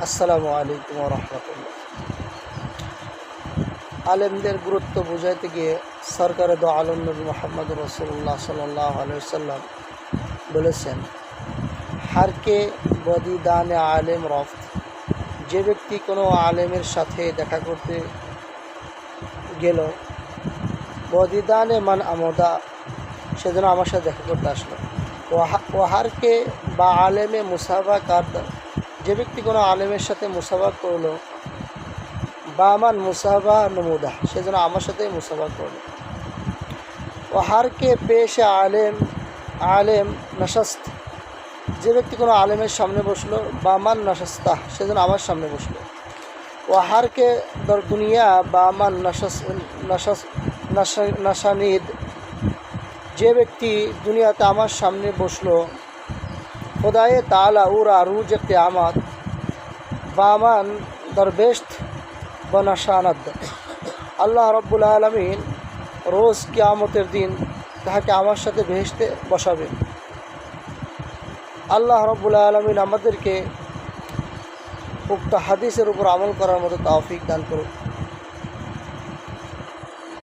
আসসালামু আলাইকুম ওয়া রাহমাতুল্লাহ। আলেমদের গুরুত্ব বুঝাইতে গিয়ে সরকারে দো আলম নবী মুহাম্মদুর রাসূলুল্লাহ সাল্লাল্লাহু আলাইহি ওয়াসাল্লাম বলেছেন, হারকে বদিদানে আলেম রফত। যে ব্যক্তি কোনো আলেমের সাথে দেখা করতে গেল, বদিদানে মান আমদা, সেজন্য আমার সাথে দেখা করতে আসলো। ওয়াহারকে বা আলেমে মুসাফা কার, যে ব্যক্তি কোনো আলেমের সাথে মুসাফা করলো, বা মান মুসাফা নমুদা, সেজন্য আমার সাথেই মুসাফা করলো। ওয়াহারকে পেশে আলেম নশস্ত, যে ব্যক্তি কোনো আলেমের সামনে বসলো, বা মান নশস্তা, সেজন্য আমার সামনে বসলো। ওয়াহারকে দর দুনিয়া বা মান নশানিদ, যে ব্যক্তি দুনিয়াতে আমার সামনে বসলো। খোদায়ে তাআলা উরা রুজ কিয়ামত বা মান দরবেশত বনশানদ, আল্লাহ রব্বুল আলামিন রোজ কিয়ামতের দিন তাহাকে আমার সাথে বেহেশতে বসাবেন। আল্লাহ রব্বুল আলামিন আমাদেরকে উক্ত হাদিসের উপর আমল করার মতো তৌফিক দান করুন।